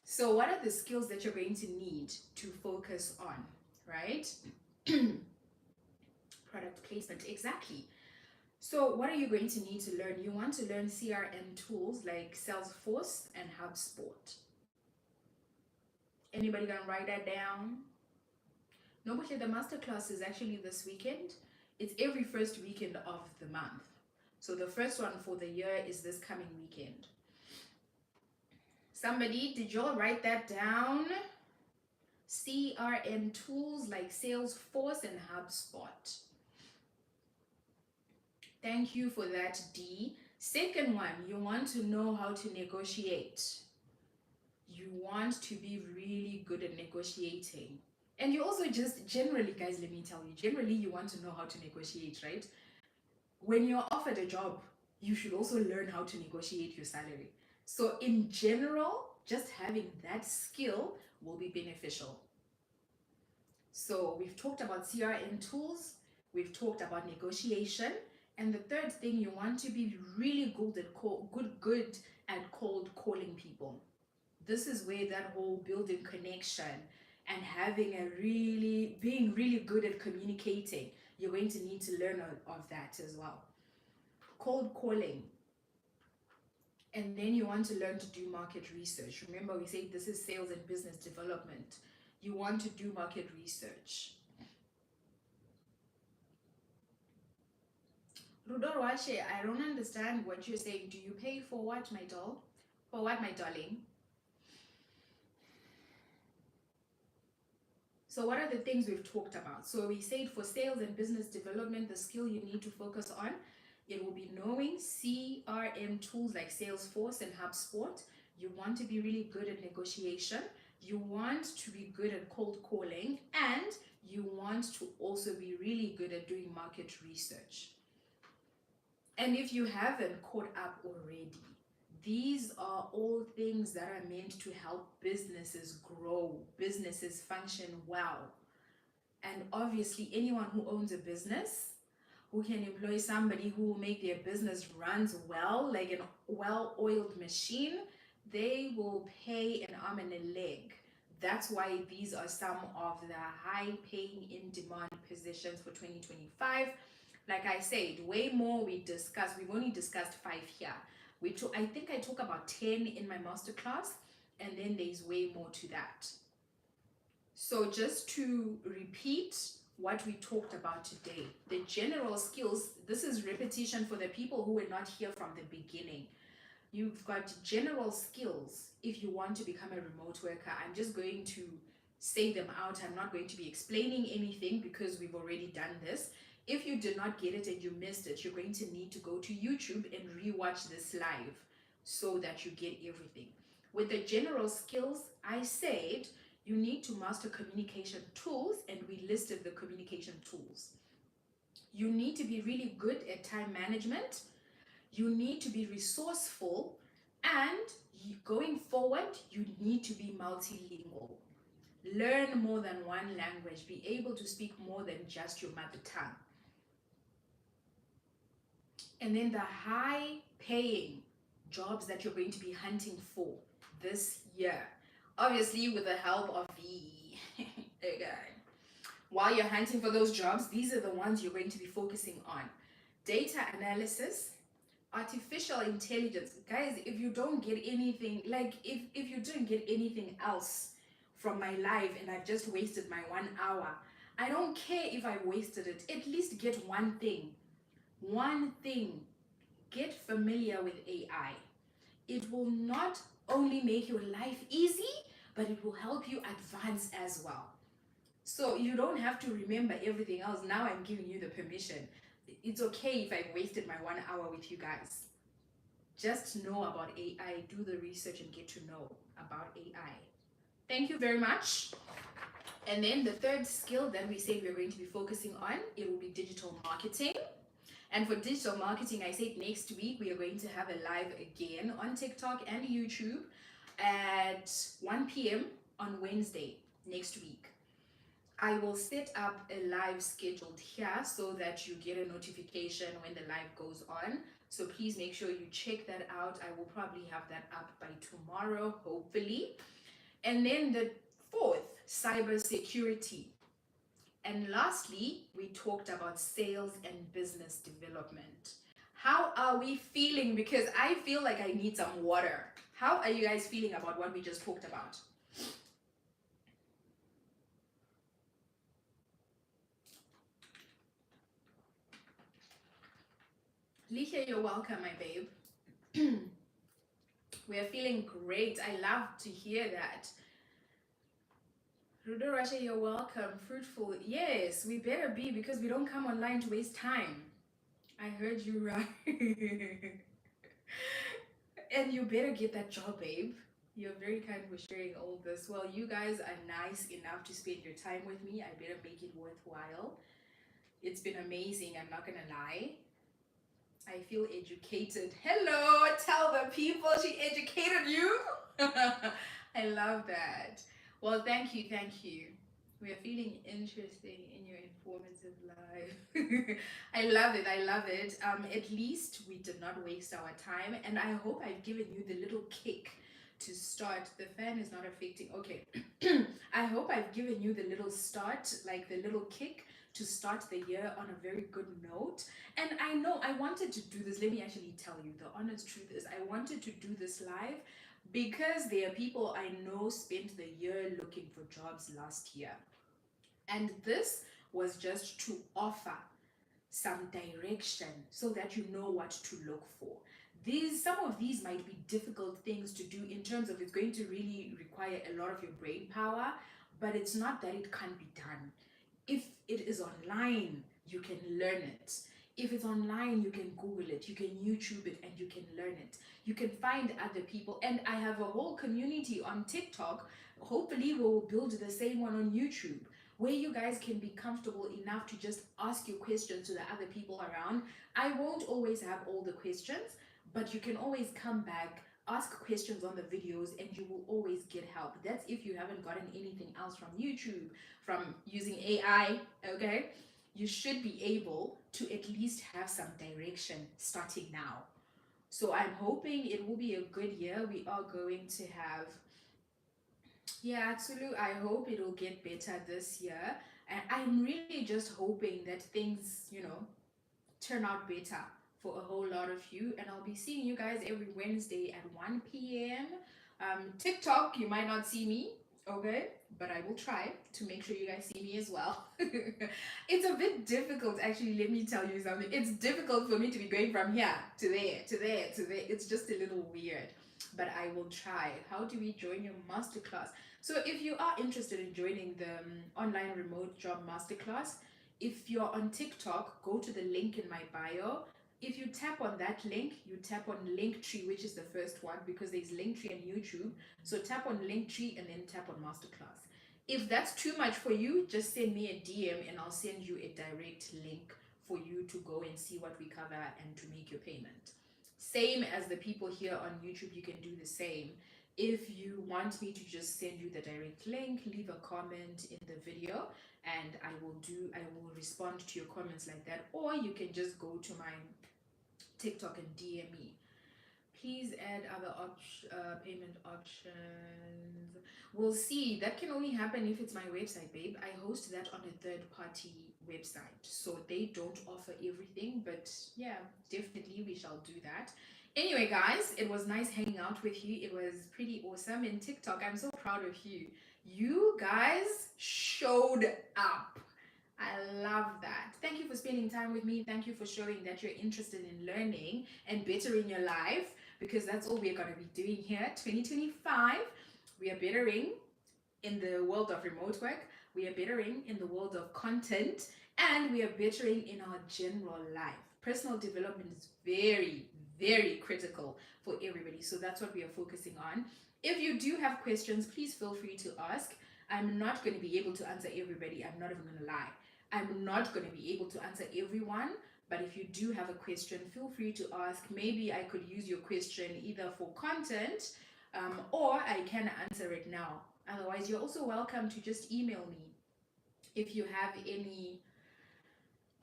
So what are the skills that you're going to need to focus on, right? Product placement, exactly. So what are you going to need to learn? You want to learn CRM tools like Salesforce and HubSpot. Anybody gonna write that down? No, but the masterclass is actually this weekend. It's every first weekend of the month. So the first one for the year is this coming weekend. Somebody, did y'all write that down? CRM tools like Salesforce and HubSpot. Thank you for that, D. Second one, you want to know how to negotiate. You want to be really good at negotiating. And you also just generally, guys, let me tell you, generally you want to know how to negotiate, right? When you're offered a job, you should also learn how to negotiate your salary. So in general, just having that skill will be beneficial. So we've talked about CRM tools, we've talked about negotiation, and the third thing, you want to be really good at cold calling people. This is where that whole building connection and being really good at communicating, you're going to need to learn of that as well. Cold calling. And then you want to learn to do market research. Remember, we say this is sales and business development. You want to do market research. Rudor Washe, I don't understand what you're saying. Do you pay for what, my doll? For what, my darling? So what are the things we've talked about? So we said for sales and business development, the skill you need to focus on, it will be knowing CRM tools like Salesforce and HubSpot. You want to be really good at negotiation. You want to be good at cold calling, and you want to also be really good at doing market research. And if you haven't caught up already, these are all things that are meant to help businesses grow, businesses function well. And obviously, anyone who owns a business, who can employ somebody who will make their business runs well, like a well-oiled machine, they will pay an arm and a leg. That's why these are some of the high-paying, in-demand positions for 2025. Like I said, way more we discussed. We've only discussed 5 here. I think I talk about 10 in my masterclass, and then there's way more to that. So just to repeat what we talked about today, the general skills, this is repetition for the people who were not here from the beginning. You've got general skills if you want to become a remote worker. I'm just going to say them out. I'm not going to be explaining anything because we've already done this. If you did not get it and you missed it, you're going to need to go to YouTube and rewatch this live so that you get everything. With the general skills, I said you need to master communication tools, and we listed the communication tools. You need to be really good at time management. You need to be resourceful, and going forward, you need to be multilingual. Learn more than one language. Be able to speak more than just your mother tongue. And then the high paying jobs that you're going to be hunting for this year. Obviously, with the help of the okay. While you're hunting for those jobs, these are the ones you're going to be focusing on. Data analysis, artificial intelligence. Guys, if you don't get anything, like if you didn't get anything else from my live and I've just wasted my 1 hour, I don't care if I wasted it. At least get one thing. One thing. Get familiar with AI. It will not only make your life easy, but it will help you advance as well. So you don't have to remember everything else. Now I'm giving you the permission. It's okay if I wasted my 1 hour with you guys. Just know about AI, do the research and get to know about AI. Thank you very much. And then the third skill that we say we're going to be focusing on, it will be digital marketing. And for digital marketing, I said next week we are going to have a live again on TikTok and YouTube at 1 p.m. on Wednesday next week. I will set up a live scheduled here so that you get a notification when the live goes on. So please make sure you check that out. I will probably have that up by tomorrow, hopefully. And then the fourth, cybersecurity. And lastly, we talked about sales and business development. How are we feeling? Because I feel like I need some water. How are you guys feeling about what we just talked about? Licia, you're welcome, my babe. We are feeling great. I love to hear that. Rudo Rasha, you're welcome. Fruitful. Yes, we better be, because we don't come online to waste time. I heard you right. And you better get that job, babe. You're very kind for sharing all this. Well, you guys are nice enough to spend your time with me. I better make it worthwhile. It's been amazing, I'm not gonna lie. I feel educated. Hello, tell the people she educated you. I love that. Well, thank you, thank you. We are feeling interesting in your informative life. I love it, I love it. At least we did not waste our time, and I hope I've given you the little kick to start. The fan is not affecting. Okay. I hope I've given you the little start, like the little kick to start the year on a very good note. And I know I wanted to do this. Let me actually tell you, the honest truth is I wanted to do this live because there are people I know spent the year looking for jobs last year. And this was just to offer some direction so that you know what to look for. Some of these might be difficult things to do in terms of it's going to really require a lot of your brain power, but it's not that it can't be done. If it is online, you can learn it. If it's online, you can Google it, you can YouTube it, and you can learn it. You can find other people. And I have a whole community on TikTok. Hopefully, we'll build the same one on YouTube, where you guys can be comfortable enough to just ask your questions to the other people around. I won't always have all the questions, but you can always come back, ask questions on the videos, and you will always get help. That's if you haven't gotten anything else from YouTube, from using AI, okay? You should be able to at least have some direction starting now. So I'm hoping it will be a good year. We are going to have, yeah, Tsulu, I hope it will get better this year. And I'm really just hoping that things, turn out better for a whole lot of you, and I'll be seeing you guys every Wednesday at 1 p.m. TikTok, you might not see me, okay, but I will try to make sure you guys see me as well. It's a bit difficult, actually. Let me tell you something. It's difficult for me to be going from here to there to there to there. It's just a little weird, but I will try. How do we join your masterclass? So if you are interested in joining the online remote job masterclass, if you're on TikTok, go to the link in my bio. If you tap on that link, you tap on Linktree, which is the first one, because there's Linktree and YouTube. So tap on Linktree and then tap on masterclass. If that's too much for you, just send me a DM and I'll send you a direct link for you to go and see what we cover and to make your payment. Same as the people here on YouTube, you can do the same. If you want me to just send you the direct link, leave a comment in the video and I will respond to your comments like that. Or you can just go to my TikTok and DM me. Please add other payment options. We'll see. That can only happen if it's my website, babe. I host that on a third-party website, so they don't offer everything. But yeah, definitely we shall do that. Anyway, guys, it was nice hanging out with you. It was pretty awesome. In TikTok, I'm so proud of you. You guys showed up. I love that. Thank you for spending time with me. Thank you for showing that you're interested in learning and bettering your life, because that's all we're going to be doing here. 2025, we are bettering in the world of remote work, we are bettering in the world of content, and we are bettering in our general life. Personal development is very, very critical for everybody. So that's what we are focusing on. If you do have questions, please feel free to ask. I'm not going to be able to answer everybody. I'm not even going to lie. I'm not going to be able to answer everyone, but if you do have a question, feel free to ask. Maybe I could use your question either for content or I can answer it now. Otherwise, you're also welcome to just email me if you have any.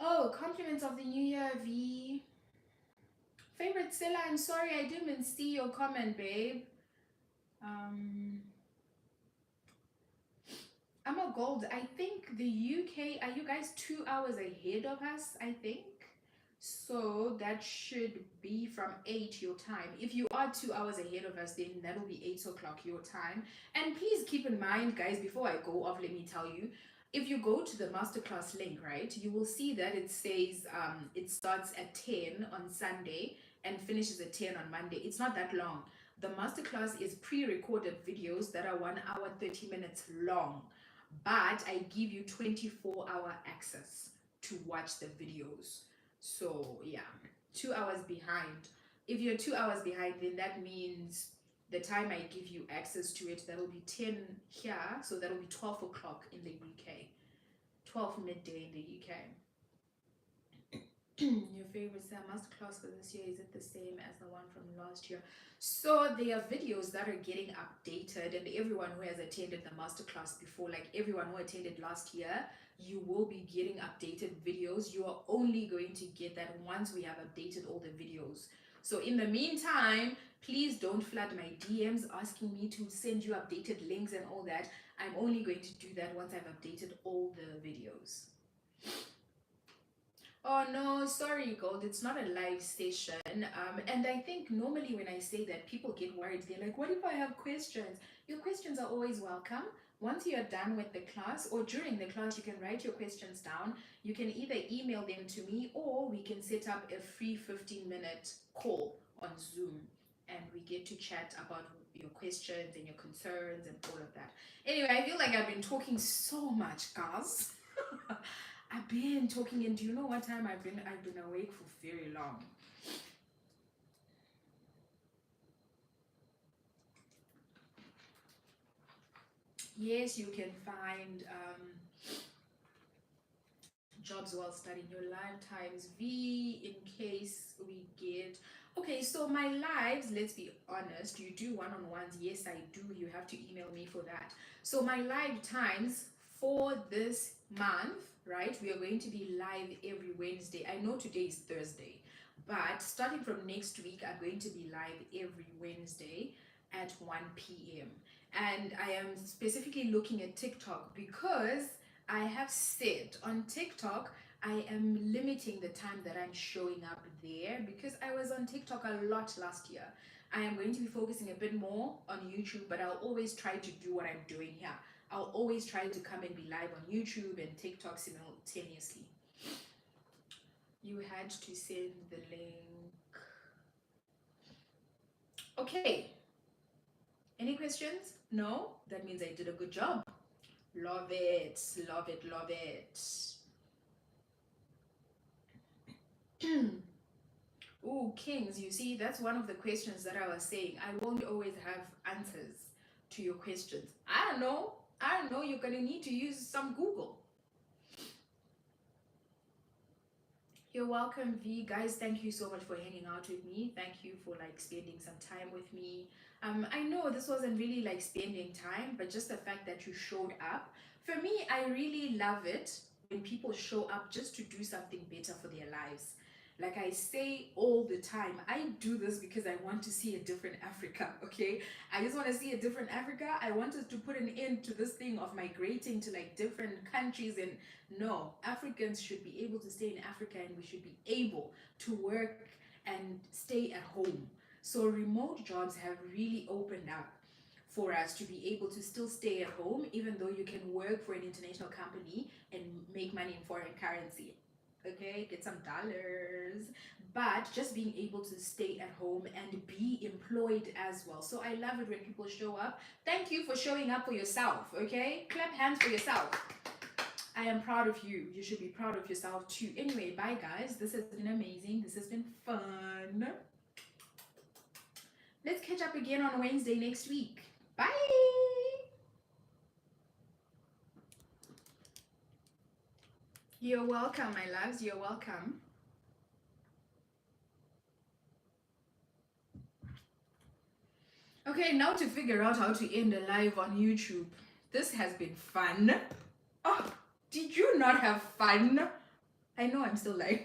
Oh, compliments of the new year, V. Favorite seller, I'm sorry, I didn't even see your comment, babe. I'm a gold. I think the UK, are you guys 2 hours ahead of us? I think. So that should be from 8 your time. If you are 2 hours ahead of us, then that'll be 8 o'clock your time. And please keep in mind, guys, before I go off, let me tell you, if you go to the masterclass link, right, you will see that it says it starts at 10 on Sunday and finishes at 10 on Monday. It's not that long. The masterclass is pre-recorded videos that are 1 hour, 30 minutes long. But I give you 24-hour access to watch the videos. So yeah, 2 hours behind. If you're 2 hours behind, then that means the time I give you access to it, that'll be 10 here, so that'll be 12 o'clock in the UK. 12 midday in the UK. Your favorite masterclass for this year, is it the same as the one from last year? So there are videos that are getting updated, and everyone who has attended the masterclass before, like everyone who attended last year, you will be getting updated videos. You are only going to get that once we have updated all the videos. So in the meantime, please don't flood my DMs asking me to send you updated links and all that. I'm only going to do that once I've updated all the videos. Oh no, sorry, Gold. It's not a live session. And I think normally when I say that, people get worried. They're like, what if I have questions? Your questions are always welcome. Once you're done with the class or during the class, you can write your questions down. You can either email them to me or we can set up a free 15-minute call on Zoom and we get to chat about your questions and your concerns and all of that. Anyway, I feel like I've been talking so much, guys. I've been talking, and do you know what time I've been awake for very long? Yes, you can find jobs while studying your lifetimes V in case we get. Okay, so my lives, let's be honest, you do one-on-ones. Yes, I do. You have to email me for that. So my lifetimes for this month, right, we are going to be live every Wednesday. I know today is Thursday, but starting from next week, I'm going to be live every Wednesday at 1 p.m. And I am specifically looking at TikTok because I have said on TikTok, I am limiting the time that I'm showing up there because I was on TikTok a lot last year. I am going to be focusing a bit more on YouTube, but I'll always try to do what I'm doing here. I'll always try to come and be live on YouTube and TikTok simultaneously. You had to send the link. Okay. Any questions? No? That means I did a good job. Love it, love it, love it. Oh, Kings, you see, that's one of the questions that I was saying. I won't always have answers to your questions. I don't know. You're going to need to use some Google. You're welcome, V. Guys, thank you so much for hanging out with me. Thank you for like spending some time with me. I know this wasn't really like spending time, but just the fact that you showed up. For me, I really love it when people show up just to do something better for their lives. Like I say all the time, I do this because I want to see a different Africa, okay? I just want to see a different Africa. I wanted to put an end to this thing of migrating to like different countries. And no, Africans should be able to stay in Africa and we should be able to work and stay at home. So remote jobs have really opened up for us to be able to still stay at home, even though you can work for an international company and make money in foreign currency. Okay, get some dollars, but just being able to stay at home and be employed as well. So I love it when people show up. Thank you for showing up for yourself. Okay, clap hands for yourself. I am proud of you. You should be proud of yourself too. Anyway, bye guys. This has been amazing. This has been fun. Let's catch up again on Wednesday next week. Bye. You're welcome, my loves. You're welcome. Okay, now to figure out how to end a live on YouTube. This has been fun. Oh, did you not have fun? I know I'm still live.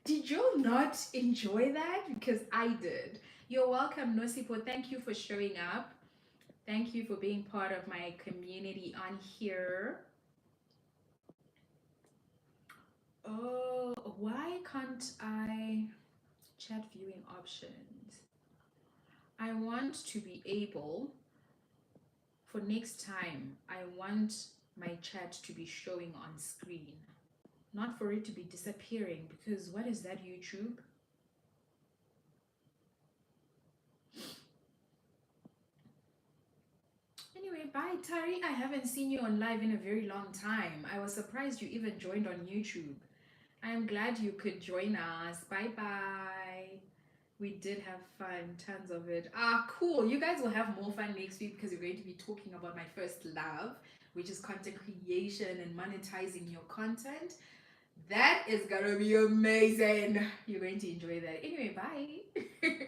Did you not enjoy that? Because I did. You're welcome, Nosipo. Thank you for showing up. Thank you for being part of my community on here. Oh, why can't I chat viewing options? I want to be able, for next time, I want my chat to be showing on screen, not for it to be disappearing, because what is that, YouTube? Anyway, bye Tari. I haven't seen you on live in a very long time. I was surprised you even joined on YouTube. I'm glad you could join us. Bye bye. We did have fun, tons of it. Ah, cool. You guys will have more fun next week because we're going to be talking about my first love, which is content creation and monetizing your content. That is gonna be amazing. You're going to enjoy that. Anyway, bye.